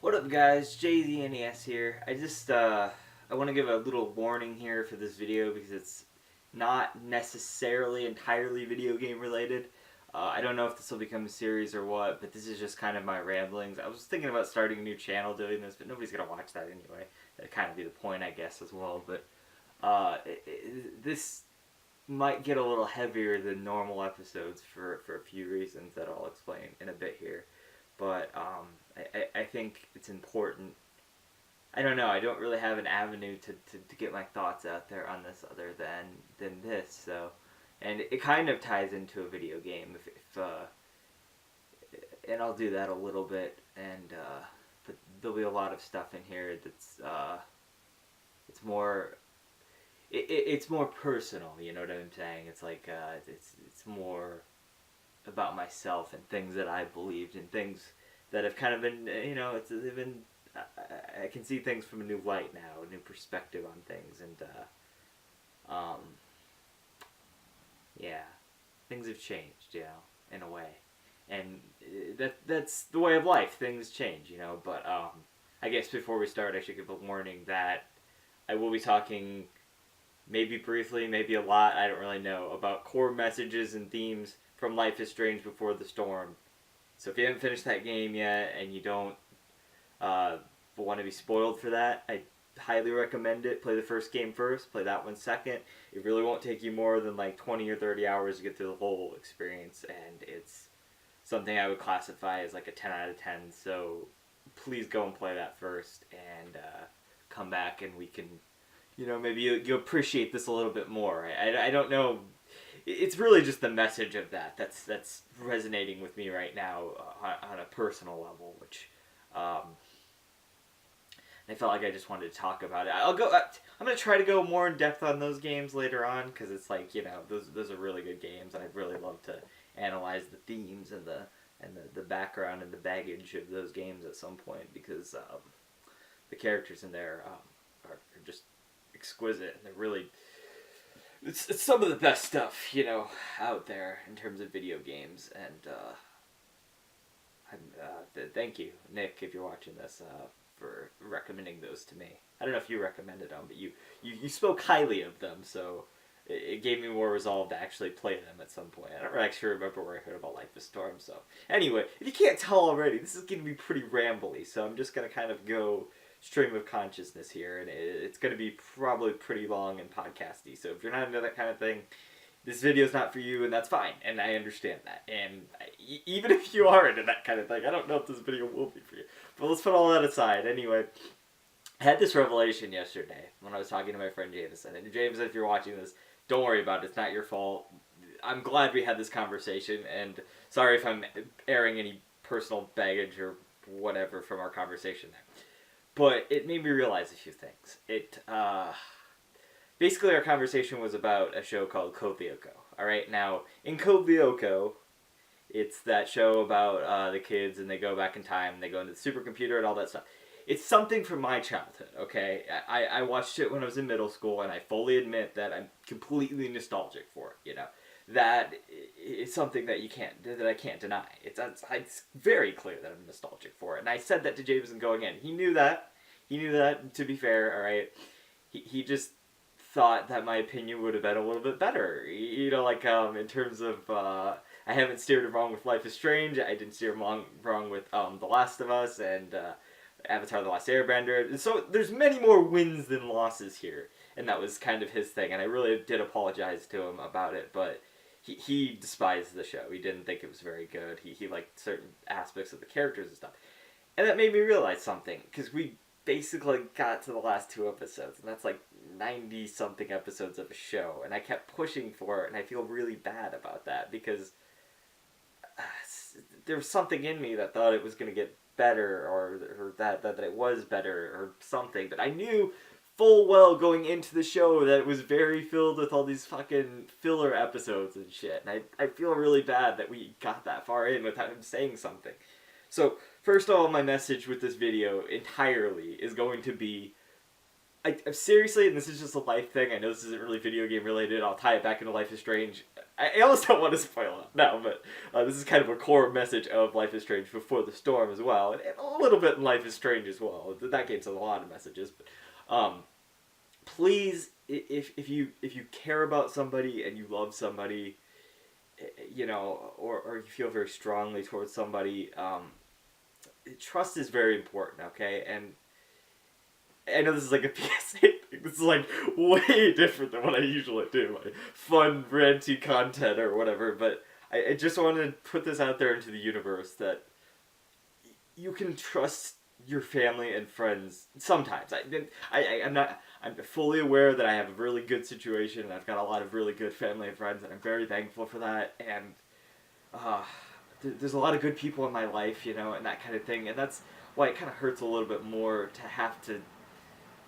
What up, guys? JZNES here. I want to give a little warning here for this video because it's not necessarily entirely video game related. I don't know if this will become a series or what, but this is just kind of my ramblings. I was thinking about starting a new channel doing this, but nobody's gonna watch that anyway. That'd kind of be the point, I guess, as well. But this might get a little heavier than normal episodes for a few reasons that I'll explain in a bit here. But I think it's important. I don't know. I don't really have an avenue to get my thoughts out there on this other than this. So, and it kind of ties into a video game. And I'll do that a little bit. And but there'll be a lot of stuff in here that's it's more. It's more personal. You know what I'm saying? It's like it's more about myself and things that I believed and things that have kind of been, they've been, I can see things from a new light now, a new perspective on things, and, yeah, things have changed, in a way, and that's the way of life, things change, but, I guess before we start, I should give a warning that I will be talking, maybe briefly, maybe a lot, I don't really know, about core messages and themes from Life is Strange Before the Storm. So if you haven't finished that game yet and you don't want to be spoiled for that, I highly recommend it. Play the first game first, play that one second. It really won't take you more than like 20 or 30 hours to get through the whole experience, and it's something I would classify as like a 10 out of 10. So please go and play that first and come back and we can, maybe you appreciate this a little bit more. I don't know. It's really just the message of that's resonating with me right now on a personal level, which I felt like I just wanted to talk about it. I'm gonna try to go more in depth on those games later on because it's like those are really good games, and I'd really love to analyze the themes and the background and the baggage of those games at some point because the characters in there are just exquisite, and they're really. It's some of the best stuff, out there in terms of video games, and thank you, Nick, if you're watching this, for recommending those to me. I don't know if you recommended them, but you spoke highly of them, so it gave me more resolve to actually play them at some point. I don't actually remember where I heard about Life is Storm, so anyway, if you can't tell already, this is going to be pretty rambly, so I'm just going to kind of go stream of consciousness here, and it's going to be probably pretty long and podcasty, so if you're not into that kind of thing, this video's not for you, and that's fine, and I understand that, and even if you are into that kind of thing, I don't know if this video will be for you, but let's put all that aside. Anyway, I had this revelation yesterday when I was talking to my friend Jameson, and Jameson, if you're watching this, don't worry about it, it's not your fault. I'm glad we had this conversation, and sorry if I'm airing any personal baggage or whatever from our conversation there. But it made me realize a few things. Basically our conversation was about a show called Code Lyoko. Alright, now, in Code Lyoko, it's that show about the kids and they go back in time and they go into the supercomputer and all that stuff. It's something from my childhood, okay? I watched it when I was in middle school, and I fully admit that I'm completely nostalgic for it, That is something that I can't deny. It's very clear that I'm nostalgic for it. And I said that to Jameson going in. He knew that, to be fair, alright? He just thought that my opinion would have been a little bit better. In terms of, I haven't steered him wrong with Life is Strange, I didn't steer him wrong with The Last of Us, and Avatar The Last Airbender. So there's many more wins than losses here. And that was kind of his thing, and I really did apologize to him about it, but he despised the show. He didn't think it was very good. He liked certain aspects of the characters and stuff. And that made me realize something, because we basically got to the last 2 episodes, and that's like 90-something episodes of a show, and I kept pushing for it, and I feel really bad about that, because there was something in me that thought it was going to get better, or that it was better, or something, but I knew full well going into the show that it was very filled with all these fucking filler episodes and shit, and I feel really bad that we got that far in without him saying something. So, first of all, my message with this video entirely is going to be seriously, and this is just a life thing. I know this isn't really video game related. I'll tie it back into Life is Strange. I almost don't want to spoil it now, but this is kind of a core message of Life is Strange Before the Storm as well, and a little bit in Life is Strange as well. That game's a lot of messages, but please, if you care about somebody and you love somebody, you know, or you feel very strongly towards somebody, trust is very important. Okay, and I know this is like a PSA thing. This is like way different than what I usually do. Like fun, ranty content or whatever. But I just wanted to put this out there into the universe that you can trust your family and friends sometimes. I'm fully aware that I have a really good situation and I've got a lot of really good family and friends and I'm very thankful for that. And uh, there's a lot of good people in my life, you know, and that kind of thing. And that's why it kind of hurts a little bit more to have to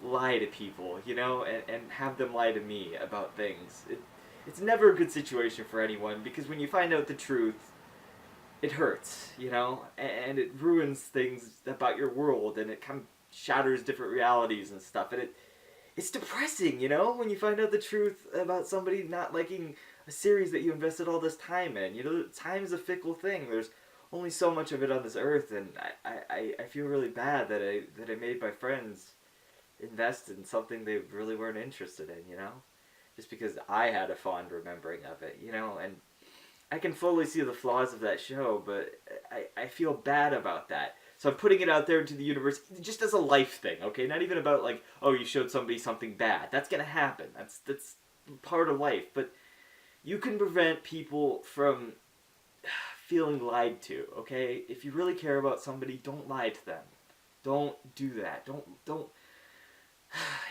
lie to people, you know, and have them lie to me about things. It's never a good situation for anyone because when you find out the truth, it hurts, you know, and it ruins things about your world and it kind of shatters different realities and stuff. And it's depressing, you know, when you find out the truth about somebody not liking a series that you invested all this time in. You know, time is a fickle thing. There's only so much of it on this earth, and I feel really bad that I made my friends invest in something they really weren't interested in, you know? Just because I had a fond remembering of it, you know? And I can fully see the flaws of that show, but I feel bad about that. So I'm putting it out there into the universe just as a life thing, okay? Not even about like, oh, you showed somebody something bad. That's gonna happen. That's part of life. But you can prevent people from feeling lied to, okay? If you really care about somebody, don't lie to them. Don't do that. Don't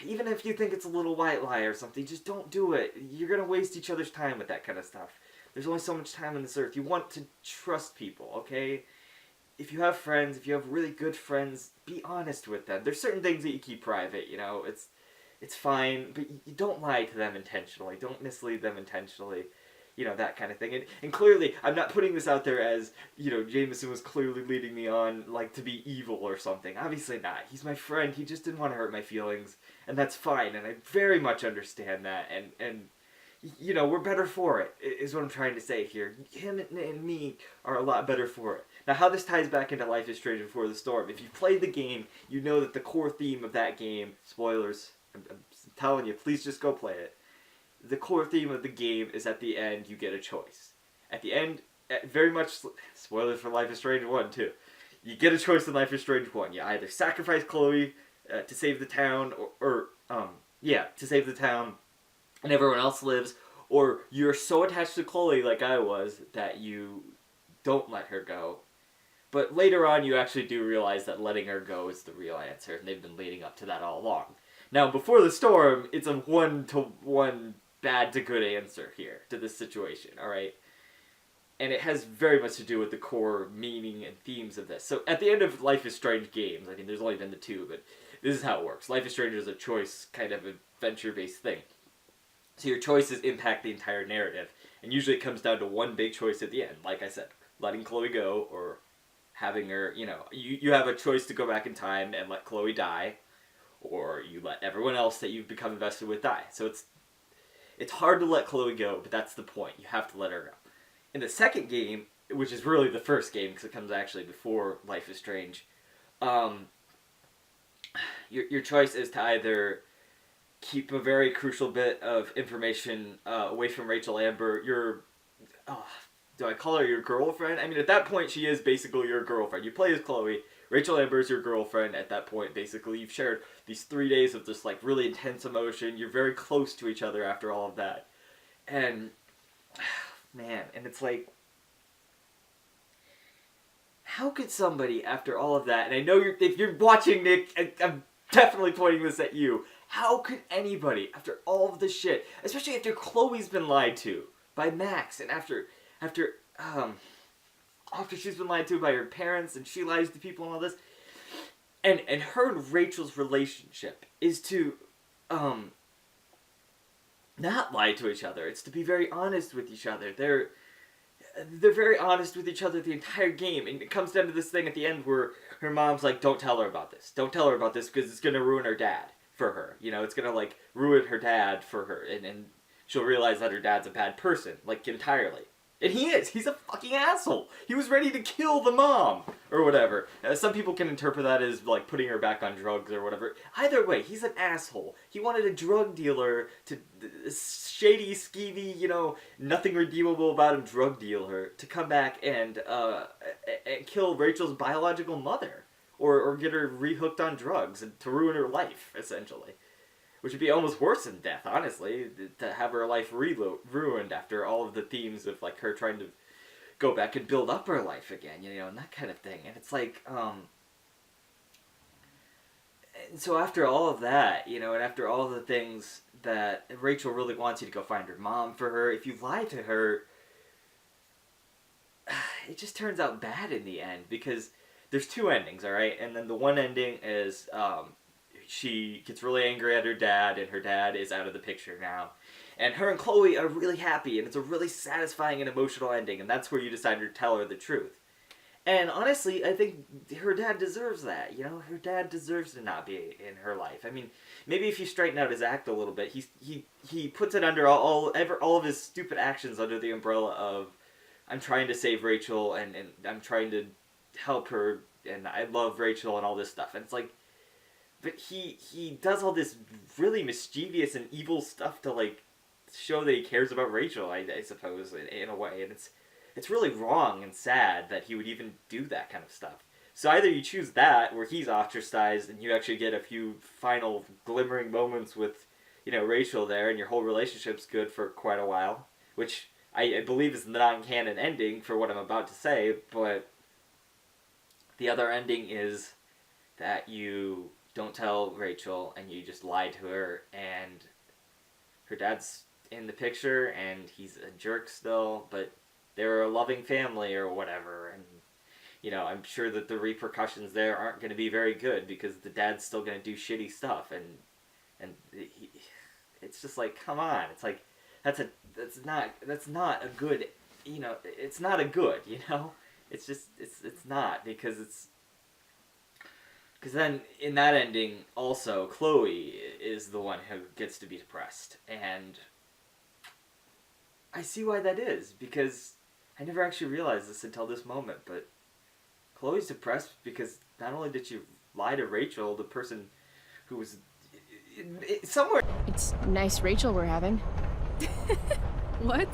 even if you think it's a little white lie or something, just don't do it. You're gonna waste each other's time with that kind of stuff. There's only so much time on this earth. You want to trust people, okay? If you have friends, if you have really good friends, be honest with them. There's certain things that you keep private, you know. It's fine, but you don't lie to them intentionally. Don't mislead them intentionally. You know, that kind of thing. And clearly, I'm not putting this out there as, you know, Jameson was clearly leading me on, like, to be evil or something. Obviously not. He's my friend. He just didn't want to hurt my feelings. And that's fine. And I very much understand that. And you know, we're better for it, is what I'm trying to say here. Him and me are a lot better for it. Now, how this ties back into Life is Strange Before the Storm. If you've played the game, you know that the core theme of that game, spoilers, I'm telling you, please just go play it. The core theme of the game is at the end, you get a choice. At the end, very much, spoilers for Life is Strange 1 too. You get a choice in Life is Strange 1. You either sacrifice Chloe to save the town, to save the town, and everyone else lives, or you're so attached to Chloe like I was that you don't let her go. But later on, you actually do realize that letting her go is the real answer, and they've been leading up to that all along. Now, Before the Storm, it's a 1-to-1 bad to good answer here to this situation, alright? And it has very much to do with the core meaning and themes of this. So, at the end of Life is Strange games, I mean, there's only been the 2, but this is how it works. Life is Strange is a choice, kind of adventure-based thing. So your choices impact the entire narrative. And usually it comes down to one big choice at the end. Like I said, letting Chloe go or having her, you know, you have a choice to go back in time and let Chloe die, or you let everyone else that you've become invested with die. So it's hard to let Chloe go, but that's the point. You have to let her go. In the second game, which is really the first game because it comes actually before Life is Strange, your choice is to either keep a very crucial bit of information away from Rachel Amber. Do I call her your girlfriend? I mean, at that point, she is basically your girlfriend. You play as Chloe. Rachel Amber is your girlfriend at that point, basically. You've shared these 3 days of just, like, really intense emotion. You're very close to each other after all of that. And, man, and it's like, how could somebody, after all of that, and I know if you're watching, Nick, I'm definitely pointing this at you, how could anybody, after all of this shit, especially after Chloe's been lied to by Max, and after she's been lied to by her parents, and she lies to people and all this, and her and Rachel's relationship is to, not lie to each other. It's to be very honest with each other. They're very honest with each other the entire game, and it comes down to this thing at the end where her mom's like, don't tell her about this. Don't tell her about this because it's going to ruin her dad. for her. You know, it's gonna like ruin her dad for her, and she'll realize that her dad's a bad person, like entirely. And he is. He's a fucking asshole. He was ready to kill the mom or whatever. Some people can interpret that as like putting her back on drugs or whatever. Either way, he's an asshole. He wanted a drug dealer to shady, skeevy, you know, nothing redeemable about him drug dealer to come back and kill Rachel's biological mother or get her rehooked on drugs and to ruin her life essentially. Which would be almost worse than death, honestly, to have her life ruined after all of the themes of like her trying to go back and build up her life again, you know, and that kind of thing. And it's like, and so after all of that, you know, and after all of the things that Rachel really wants you to go find her mom for her, if you lie to her, it just turns out bad in the end because there's two endings, all right? And then the one ending is, she gets really angry at her dad, and her dad is out of the picture now. And her and Chloe are really happy, and it's a really satisfying and emotional ending, and that's where you decide to tell her the truth. And honestly, I think her dad deserves that, you know? Her dad deserves to not be in her life. I mean, maybe if you straighten out his act a little bit, he puts it under all of his stupid actions under the umbrella of, I'm trying to save Rachel, and I'm trying to help her, and I love Rachel, and all this stuff. And it's like, but he does all this really mischievous and evil stuff to, like, show that he cares about Rachel, I suppose, in a way. And it's really wrong and sad that he would even do that kind of stuff. So either you choose that, where he's ostracized, and you actually get a few final glimmering moments with, you know, Rachel there, and your whole relationship's good for quite a while, which I believe is the non-canon ending for what I'm about to say, but the other ending is that you don't tell Rachel, and you just lie to her, and her dad's in the picture, and he's a jerk still, but they're a loving family or whatever, and, you know, I'm sure that the repercussions there aren't going to be very good, because the dad's still going to do shitty stuff, and it's just like, come on, it's like, that's not a good, you know, it's not a good, you know, it's just, it's not, because then, in that ending, also, Chloe is the one who gets to be depressed. And I see why that is, because I never actually realized this until this moment, but Chloe's depressed because not only did she lie to Rachel, the person who was somewhere... It's nice Rachel we're having. What?